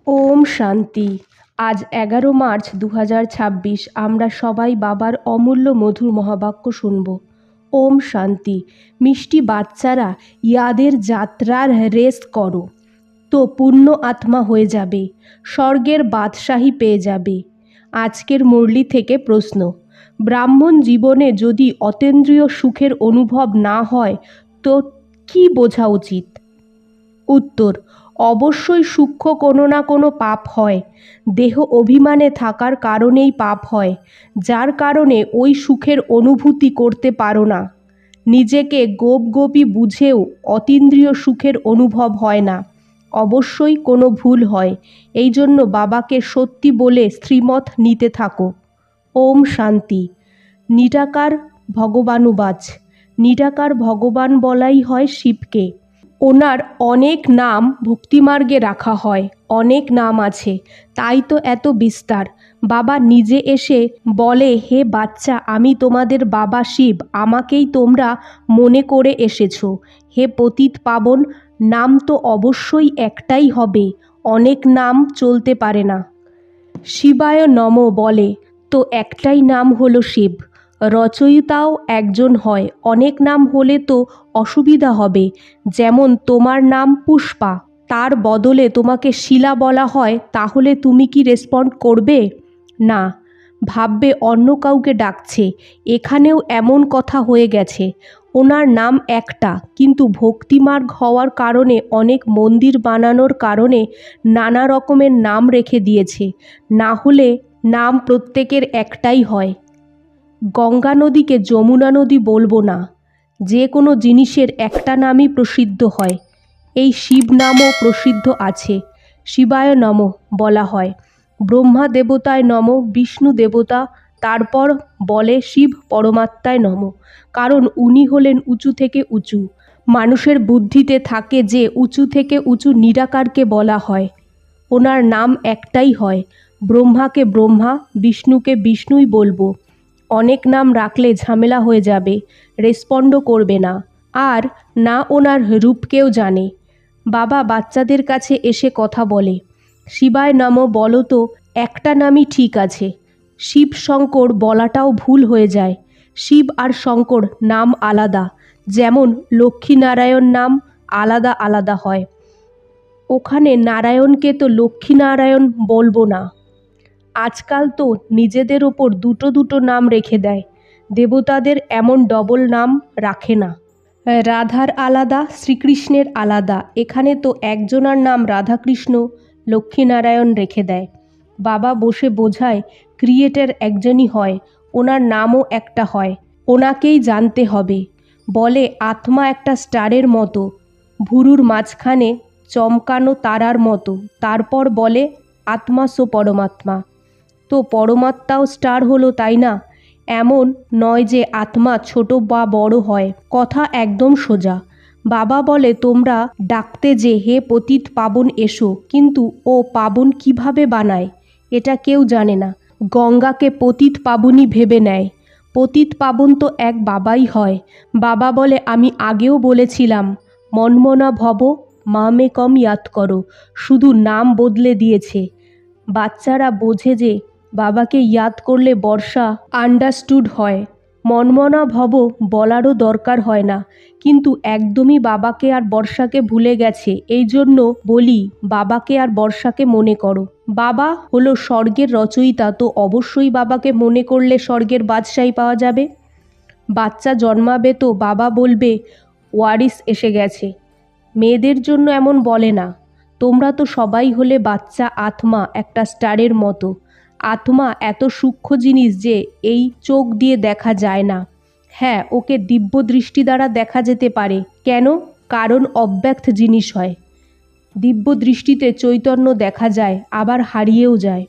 ওম শান্তি। আজ 11 মার্চ 2026 আমরা সবাই বাবার অমূল্য মধুর মহাবাক্য শুনব। ওম শান্তি। মিষ্টি বাচ্চারা, ইয়াদের যাত্রার রেস করো তো পূর্ণ আত্মা হয়ে যাবে, স্বর্গের বাদশাহী পেয়ে যাবে। আজকের মুরলি থেকে প্রশ্ন: ব্রাহ্মণ জীবনে যদি অতীন্দ্রিয় সুখের অনুভব না হয় তো কি বোঝা উচিত? উত্তর: অবশ্যই সূক্ষ্ম কোনো না কোনো পাপ হয়। দেহ অভিমানে থাকার কারণেই পাপ হয়, যার কারণে ওই সুখের অনুভূতি করতে পারো না। নিজেকে গোপী বুঝেও অতীন্দ্রিয় সুখের অনুভব হয় না, অবশ্যই কোনো ভুল হয়। এই জন্য বাবাকে সত্যি বলে শ্রীমত নিতে থাকো। ওম শান্তি। নিরাকার ভগবানুবাচ। নিরাকার ভগবান বলাই হয় শিবকে। ওনার অনেক নাম ভক্তিমার্গে রাখা হয়, অনেক নাম আছে, তাই তো এত বিস্তার। বাবা নিজে এসে বলে, হে বাচ্চা, আমি তোমাদের বাবা শিব, আমাকেই তোমরা মনে করে এসেছো। হে পতিত পাবন, নাম তো অবশ্যই একটাই হবে, অনেক নাম চলতে পারে না। শিবায় নম বলে তো একটাই নাম হলো শিব। রচয়িতাও একজন হয়, অনেক নাম হলে তো অসুবিধা হবে। যেমন তোমার নাম পুষ্পা, তার বদলে তোমাকে শিলা বলা হয়, তাহলে তুমি কি রেসপন্ড করবে? না, ভাববে অন্য কাউকে ডাকছে। এখানেও এমন কথা হয়ে গেছে, ওনার নাম একটা, কিন্তু ভক্তিমার্গ হওয়ার কারণে অনেক মন্দির বানানোর কারণে নানা রকমের নাম রেখে দিয়েছে, না হলে নাম প্রত্যেকের একটাই হয়। গঙ্গা নদীকে যমুনা নদী বলবো না, যে কোনো জিনিসের একটা নামই প্রসিদ্ধ হয়। এই শিব নামও প্রসিদ্ধ আছে, শিবায় নম বলা হয়। ব্রহ্মা দেবতায় নম, বিষ্ণু দেবতা, তারপর বলে শিব পরমাত্মায় নম, কারণ উনি হলেন উঁচু থেকে উঁচু। মানুষের বুদ্ধিতে থাকে যে উঁচু থেকে উঁচু নিরাকারকে বলা হয়, ওনার নাম একটাই হয়। ব্রহ্মাকে ব্রহ্মা, বিষ্ণুকে বিষ্ণুই বলবো। অনেক নাম রাখলে ঝামেলা হয়ে যাবে, রেসপন্ডও করবে না, আর না ওনার রূপকেও জানে। বাবা বাচ্চাদের কাছে এসে কথা বলে, শিবায় নম বলো তো একটা নামই ঠিক আছে। শিব শঙ্কর বলাটাও ভুল হয়ে যায়। শিব আর শঙ্কর নাম আলাদা, যেমন লক্ষ্মীনারায়ণ নাম আলাদা আলাদা হয়। ওখানে নারায়ণকে তো লক্ষ্মীনারায়ণ বলবো না। আজকাল তো নিজেদের ওপর দুটো দুটো নাম রেখে দেয়, দেবতাদের এমন ডবল নাম রাখে না। রাধার আলাদা, শ্রীকৃষ্ণের আলাদা, এখানে তো একজনার নাম রাধাকৃষ্ণ, লক্ষ্মীনারায়ণ রেখে দেয়। বাবা বসে বোঝায় ক্রিয়েটার একজনই হয়, ওনার নামও একটা হয়, ওনাকেই জানতে হবে। বলে আত্মা একটা স্টারের মতো, ভুরুর মাঝখানে চমকানো তারার মতো। তারপর বলে আত্মা সো পরমাত্মা। তো পরমাত্মাও স্টার হলো, তাই না? এমন নয় যে আত্মা ছোট বা বড় হয়, কথা একদম সোজা। বাবা বলে তোমরা ডাকতে যে হে পতিত পাবন এসো, কিন্তু ও পাবন কিভাবে বানায় এটা কেউ জানে না। গঙ্গাকে পতিত পাবনই ভেবে নেয়। পতিত পাবন তো এক বাবাই হয়। বাবা বলে আমি আগেও বলেছিলাম, মনমনা ভব মামে কম ইয়াদ করো, শুধু নাম বদলে দিয়েছে। বাচ্চারা বোঝে যে বাবাকে ইয়াদ করলে বর্ষা আন্ডারস্টুড হয়, মনমনা ভব বলারও দরকার হয় না, কিন্তু একদমই বাবাকে আর বর্ষাকে ভুলে গেছে। এই জন্য বলি বাবাকে আর বর্ষাকে মনে করো। বাবা হলো স্বর্গের রচয়িতা, তো অবশ্যই বাবাকে মনে করলে স্বর্গের বাদশাহী পাওয়া যাবে। বাচ্চা জন্মাবে তো বাবা বলবে ওয়ারিস এসে গেছে। মেয়েদের জন্য এমন বলে না। তোমরা তো সবাই হলে বাচ্চা আত্মা, একটা স্টারের মতো। আত্মা এত সূক্ষ্ম জিনিস যে এই চোখ দিয়ে দেখা যায় না। হ্যাঁ, ওকে দিব্য দৃষ্টি দ্বারা দেখা যেতে পারে। কেন? কারণ অব্যক্ত জিনিস হয়। দিব্য দৃষ্টিতে চৈতন্য দেখা যায়, আবার হারিয়েও যায়।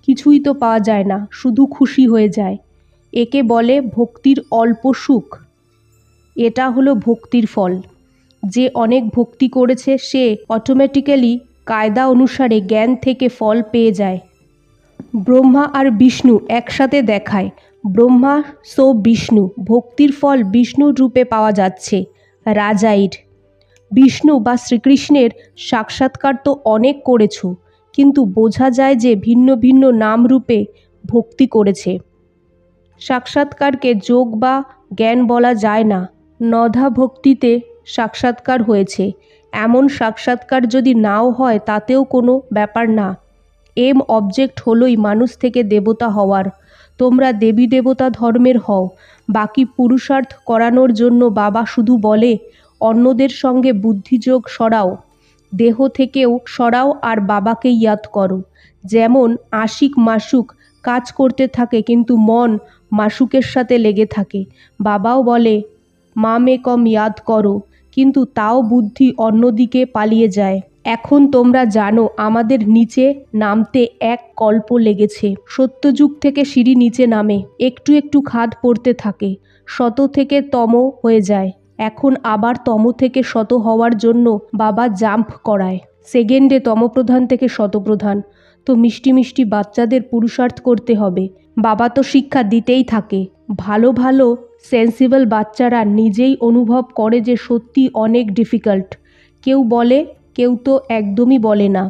কিছুই তো পাওয়া যায় না, শুধু খুশি হয়ে যায়। একে বলে ভক্তির অল্প সুখ। এটা হলো ভক্তির ফল। যে অনেক ভক্তি করেছে সে অটোমেটিক্যালি কায়দা অনুসারে জ্ঞান থেকে ফল পেয়ে যায়। ব্রহ্মা আর বিষ্ণু একসাথে দেখায়, ব্রহ্মা সো বিষ্ণু, ভক্তির ফল বিষ্ণুর রূপে পাওয়া যাচ্ছে। রাজাইর বিষ্ণু বা শ্রীকৃষ্ণের সাক্ষাৎকার তো অনেক করেছো, কিন্তু বোঝা যায় যে ভিন্ন ভিন্ন নাম রূপে ভক্তি করেছে। সাক্ষাৎকারকে যোগ বা জ্ঞান বলা যায় না। নধা ভক্তিতে সাক্ষাৎকার হয়েছে, এমন সাক্ষাৎকার যদি নাও হয় তাতেও কোনো ব্যাপার না। অবজেক্ট হলোই মানুষ থেকে দেবতা হওয়ার। তোমরা দেবী দেবতা ধর্মের হও। বাকি পুরুষার্থ করানোর জন্য বাবা শুধু বলে অন্যদের সঙ্গে বুদ্ধিযোগ সরাও, দেহ থেকেও সরাও আর বাবাকে ইয়াদ করো। যেমন আশিক মাসুক কাজ করতে থাকে কিন্তু মন মাসুকের সাথে লেগে থাকে। বাবাও বলে মা মে কম ইয়াদ করো, কিন্তু তাও বুদ্ধি অন্যদিকে পালিয়ে যায়। এখন তোমরা জানো আমাদের নিচে নামতে এক কল্প লেগেছে। সত্যযুগ থেকে সিঁড়ি নিচে নামে, একটু একটু খাদ পড়তে থাকে, শত থেকে তম হয়ে যায়। এখন আবার তম থেকে শত হওয়ার জন্য বাবা জাম্প করায়। সেকেন্ডে তমপ্রধান থেকে শতপ্রধান। তো মিষ্টি মিষ্টি বাচ্চাদের পুরুষার্থ করতে হবে। বাবা তো শিক্ষা দিতেই থাকে। ভালো ভালো সেন্সিবল বাচ্চারা নিজেই অনুভব করে যে সত্যি অনেক ডিফিকাল্ট। কেউ বলে, কেউ তো একদমই বলে না।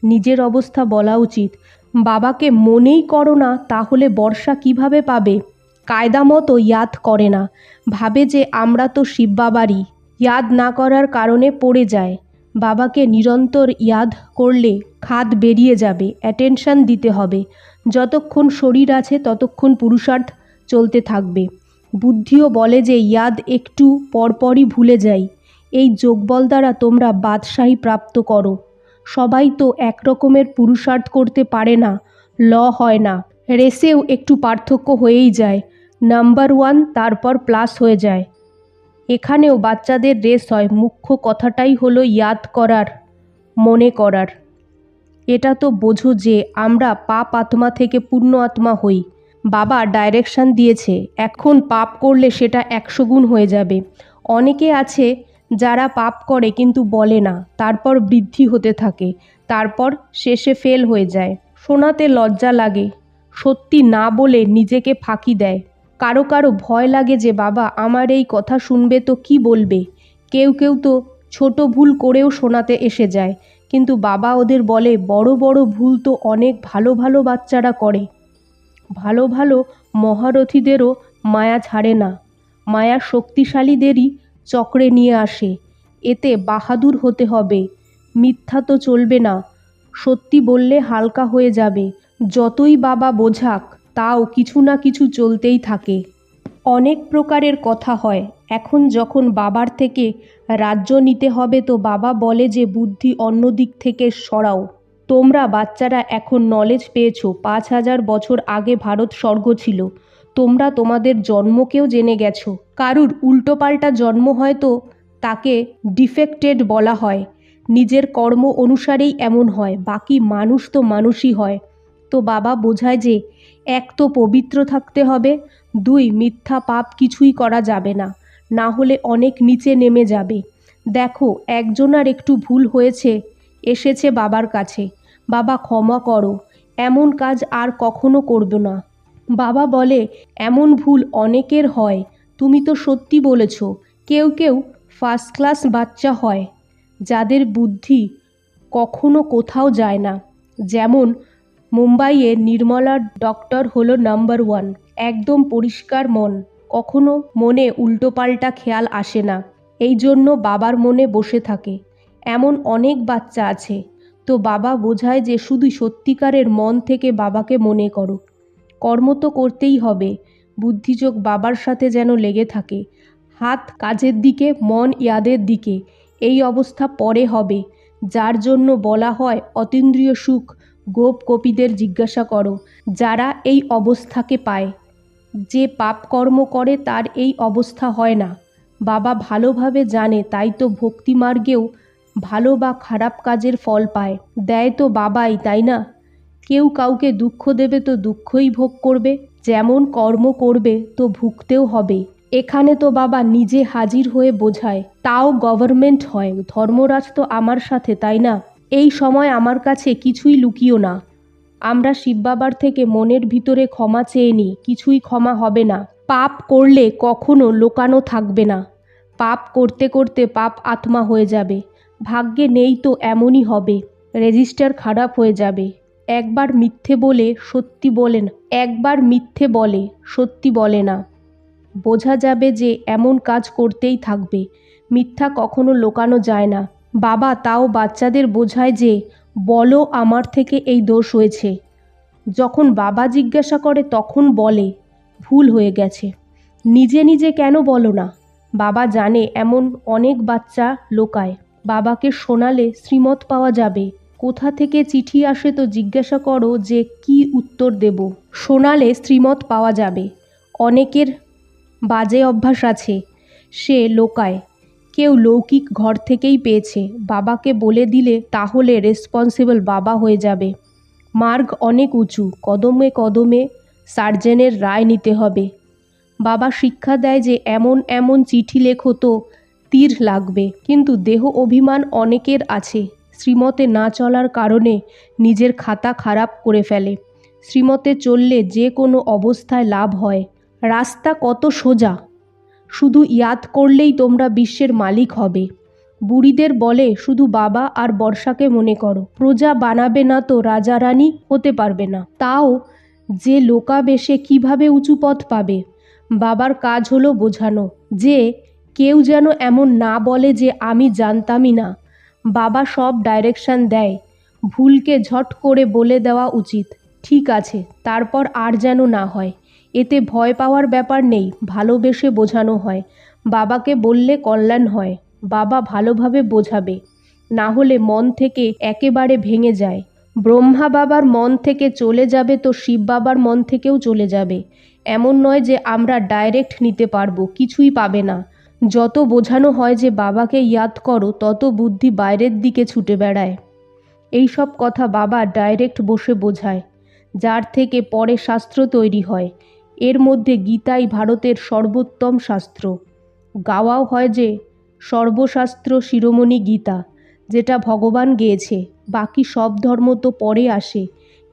নিজের অবস্থা বলা উচিত। বাবাকে মনেই করো না, তাহলে বর্ষা কিভাবে পাবে? কায়দা মতো ইয়াদ করে না, ভাবে যে আমরা তো শিব বাবারই। ইয়াদ না করার কারণে পড়ে যায়। বাবাকে নিরন্তর ইয়াদ করলে খাদ বেরিয়ে যাবে। অ্যাটেনশন দিতে হবে। যতক্ষণ শরীর আছে ততক্ষণ পুরুষার্থ চলতে থাকবে। বুদ্ধিও বলে যে ইয়াদ একটু পরপরই ভুলে যাই। এই যোগবল দ্বারা তোমরা বাদশাহী প্রাপ্ত করো। সবাই তো একরকমের পুরুষার্থ করতে পারে না, হয় না। রেসেও একটু পার্থক্য হয়েই যায়। নাম্বার 1 তারপর প্লাস হয়ে যায়। এখানেও বাচ্চাদের রেস হয়। মুখ্য কথাটাই হলো ইয়াদ করার, মনে করার। এটা তো বোঝো যে আমরা পাপ আত্মা থেকে পূর্ণ আত্মা হই। বাবা ডাইরেকশন দিয়েছে, এখন পাপ করলে সেটা 100 গুণ হয়ে যাবে। অনেকে আছে যারা পাপ করে কিন্তু বলে না, তারপর বৃদ্ধি হতে থাকে, তারপর শেষে ফেল হয়ে যায়। শোনাতে লজ্জা লাগে, সত্যি না বলে নিজেকে ফাঁকি দেয়। কারো কারো ভয় লাগে যে বাবা আমার এই কথা শুনবে তো কি বলবে। কেউ কেউ তো ছোট ভুল করেও শোনাতে এসে যায়, কিন্তু বাবা ওদের বলে বড় বড় ভুল তো অনেক ভালো ভালো বাচ্চারা করে। ভালো ভালো মহারথীদেরও মায়া ছাড়ে না, মায়া শক্তিশালীদেরই চক্রে নিয়ে আসে। এতে বাহাদুর হতে হবে, মিথ্যা তো চলবে না। সত্যি বললে হালকা হয়ে যাবে। যতই বাবা বোঝাক তাও কিছু না কিছু চলতেই থাকে। অনেক প্রকারের কথা হয়। এখন যখন বাবার থেকে রাজ্য নিতে হবে তো বাবা বলে যে বুদ্ধি অন্য দিক থেকে সরাও। তোমরা বাচ্চারা এখন নলেজ পেয়েছো। 5000 বছর আগে ভারত স্বর্গ ছিল। তোমরা তোমাদের জন্মকেও জেনে গেছো। কারুর উল্টোপাল্টা জন্ম হয়তো তাকে ডিফেক্টেড বলা হয়। নিজের কর্ম অনুসারেই এমন হয়, বাকি মানুষ তো মানুষই হয়। তো বাবা বোঝায় যে 1 তো পবিত্র থাকতে হবে, 2 মিথ্যা পাপ কিছুই করা যাবে না, না হলে অনেক নিচে নেমে যাবে। দেখো একজনার একটু ভুল হয়েছে, এসেছে বাবার কাছে, বাবা ক্ষমা করো, এমন কাজ আর কখনো করবে না। বাবা বলে এমন ভুল অনেকের হয়, তুমি তো সত্যি বলেছ। কেউ কেউ ফার্স্ট ক্লাস বাচ্চা হয় যাদের বুদ্ধি কখনো কোথাও যায় না। যেমন মুম্বাইয়ে নির্মলার ডক্টর হলো নাম্বার 1। একদম পরিষ্কার মন, কখনো মনে উল্টোপাল্টা খেয়াল আসে না। এই জন্য বাবার মনে বসে থাকে। এমন অনেক বাচ্চা আছে। তো বাবা বোঝায় যে শুধু সত্যিকারের মন থেকে বাবাকে মনে করো। কর্ম তো করতেই হবে। বুদ্ধিযোগ বাবার সাথে যেন লেগে থাকে। হাত কাজের দিকে, মন ইয়াদের দিকে। এই অবস্থা পরে হবে, যার জন্য বলা হয় অতীন্দ্রিয় সুখ। গোপ গোপীদের জিজ্ঞাসা করো যারা এই অবস্থাকে পায়। যে পাপ কর্ম করে তার এই অবস্থা হয় না। বাবা ভালোভাবে জানে, তাই তো ভক্তি মার্গেও ভালো বা খারাপ কাজের ফল পায়। দেয় তো বাবাই, তাই না? কেউ কাউকে দুঃখ দেবে তো দুঃখই ভোগ করবে। যেমন কর্ম করবে তো ভুগতেও হবে। এখানে তো বাবা নিজে হাজির হয়ে বোঝায়, তাও গভর্নমেন্ট হয়। ধর্মরাজ তো আমার সাথে, তাই না? এই সময় আমার কাছে কিছুই লুকিও না। আমরা শিব বাবার থেকে মনের ভিতরে ক্ষমা চেয়ে নিই, কিছুই ক্ষমা হবে না। পাপ করলে কখনো লোকানো থাকবে না। পাপ করতে করতে পাপ আত্মা হয়ে যাবে। ভাগ্যে নেই তো এমনই হবে। রেজিস্টার খারাপ হয়ে যাবে। একবার মিথ্যে বলে সত্যি বলে না। বোঝা যাবে যে এমন কাজ করতেই থাকবে। মিথ্যা কখনো লুকানো যায় না। বাবা তাও বাচ্চাদের বোঝায় যে বলো আমার থেকে এই দোষ হয়েছে। যখন বাবা জিজ্ঞাসা করে তখন বলে ভুল হয়ে গেছে। নিজে নিজে কেন বলো না? বাবা জানে এমন অনেক বাচ্চা লোকায়। বাবাকে শোনালে শ্রীমত পাওয়া যাবে। কোথা থেকে চিঠি আসে তো জিজ্ঞাসা করো যে কি উত্তর দেব। শোনালে শ্রীমত পাওয়া যাবে। অনেকের বাজে অভ্যাস আছে, সে লোকায়। কেউ লৌকিক ঘর থেকেই পেয়েছে, বাবাকে বলে দিলে তাহলে রেসপন্সিবল বাবা হয়ে যাবে। মার্গ অনেক উঁচু, কদমে কদমে সার্জেনের রায় নিতে হবে। বাবা শিক্ষা দেয় যে এমন এমন চিঠি লেখো তো তীর লাগবে। কিন্তু দেহ অভিমান অনেকের আছে, শ্রীমতে না চলার কারণে নিজের খাতা খারাপ করে ফেলে। শ্রীমতে চললে যে কোনো অবস্থায় লাভ হয়। রাস্তা কত সোজা, শুধু ইয়াদ করলেই তোমরা বিশ্বের মালিক হবে। বুড়িদের বলে শুধু বাবা আর বর্ষাকে মনে করো, প্রজা বানাবে না তো রাজা রানী হতে পারবে না। তাও যে লোকাবেশে কিভাবে উঁচু পথ পাবে? বাবার কাজ হলো বোঝানো, যে কেউ যেন এমন না বলে যে আমি জানতামই না। বাবা সব ডাইরেকশন দেয়, ভুলকে ঝট করে বলে দেওয়া উচিত, ঠিক আছে, তারপর আর যেন না হয়। এতে ভয় পাওয়ার ব্যাপার নেই, ভালোবেসে বোঝানো হয়। বাবাকে বললে কল্যাণ হয়। বাবা ভালোভাবে বোঝাবে, না হলে মন থেকে একেবারে ভেঙে যায়। ব্রহ্মা বাবার মন থেকে চলে যাবে তো শিব বাবার মন থেকেও চলে যাবে। এমন নয় যে আমরা ডাইরেক্ট নিতে পারবো, কিছুই পাবে না। যত বোঝানো হয় যে বাবাকে ইয়াদ করো, তত বুদ্ধি বাইরের দিকে ছুটে বেড়ায়। এই সব কথা বাবা ডাইরেক্ট বসে বোঝায়, যার থেকে পরে শাস্ত্র তৈরি হয়। এর মধ্যে গীতাই ভারতের সর্বোত্তম শাস্ত্র। গাওয়াও হয় যে সর্বশাস্ত্র শিরোমণি গীতা, যেটা ভগবান গেয়েছে। বাকি সব ধর্ম তো পরে আসে।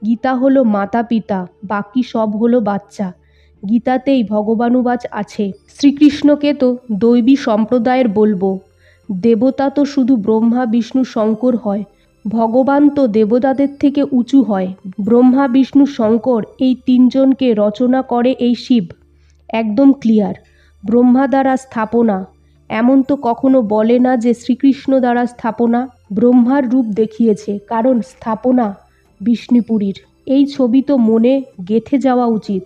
গীতা হলো মাতা পিতা, বাকি সব হলো বাচ্চা। গীতাতেই ভগবানুবাচ আছে। শ্রীকৃষ্ণকে তো দৈবী সম্প্রদায়ের বলবো। দেবতা তো শুধু ব্রহ্মা বিষ্ণু শঙ্কর হয়, ভগবান তো দেবতাদের থেকে উঁচু হয়। ব্রহ্মা বিষ্ণু শঙ্কর এই তিনজনকে রচনা করে এই শিব। একদম ক্লিয়ার। ব্রহ্মা দ্বারা স্থাপনা, এমন তো কখনো বলে না যে শ্রীকৃষ্ণ দ্বারা স্থাপনা। ব্রহ্মার রূপ দেখিয়েছে, কারণ স্থাপনা বিষ্ণুপুরীর। এই ছবি তো মনে গেঁথে যাওয়া উচিত।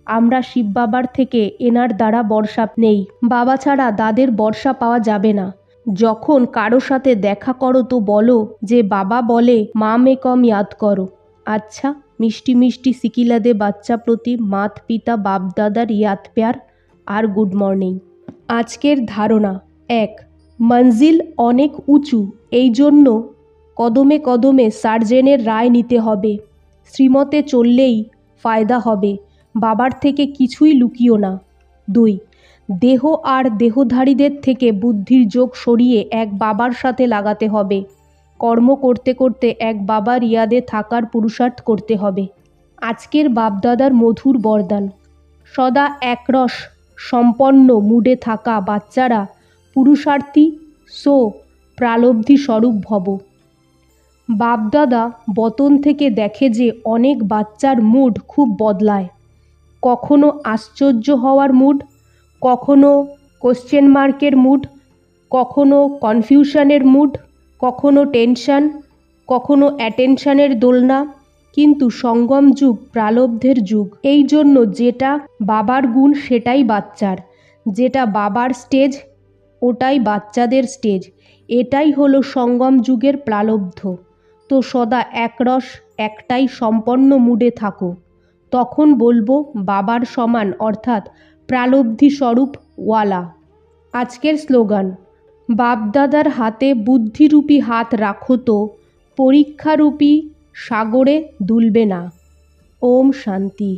আমরা শিব বাবার থেকে এনার দ্বারা বর্ষা নেই। বাবা ছাড়া দাদের বর্ষা পাওয়া যাবে না। যখন কারো সাথে দেখা করো তো বলো যে বাবা বলে মা মে কম ইয়াদ করো। আচ্ছা, মিষ্টি মিষ্টি সিকিলা দে বাচ্চা প্রতি মাত পিতা বাপ দাদার ইয়াদ প্যার আর গুড মর্নিং। আজকের ধারণা 1, মঞ্জিল অনেক উঁচু, এই জন্য কদমে কদমে সার্জেনের রায় নিতে হবে। শ্রীমতে চললেই ফায়দা হবে, বাবার থেকে কিছুই লুকিও না। 2, দেহ আর দেহধারীদের থেকে বুদ্ধির যোগ সরিয়ে এক বাবার সাথে লাগাতে হবে। কর্ম করতে করতে এক বাবার ইয়াদে থাকার পুরুষার্থ করতে হবে। আজকের বাপদাদার মধুর বরদান, সদা একরস সম্পন্ন মুডে থাকা বাচ্চারা পুরুষার্থী সো প্রালব্ধি স্বরূপ ভব। বাপদাদা বতন থেকে দেখে যে অনেক বাচ্চার মুড খুব বদলায়। কখনো আশ্চর্য হওয়ার মুড, কখনো কোশ্চেন মার্কের মুড, কখনো কনফিউশনের মুড, কখনো টেনশন, কখনো অ্যাটেনশনের দোলনা। কিন্তু সঙ্গম যুগ প্রালব্ধের যুগ। এই জন্য যেটা বাবার গুণ সেটাই বাচ্চার, যেটা বাবার স্টেজ ওটাই বাচ্চাদের স্টেজ। এটাই হলো সঙ্গম যুগের প্রালব্ধ। তো সদা একরস একটাই সম্পন্ন মুডে থাকো, তখন বলবো বাবার সমান, অর্থাৎ প্রালব্ধি স্বরূপ ওয়ালা। আজকের স্লোগান, বাপদাদার হাতে বুদ্ধিরূপী হাত রাখো তো পরীক্ষারূপী সাগরে দুলবে না। ওম শান্তি।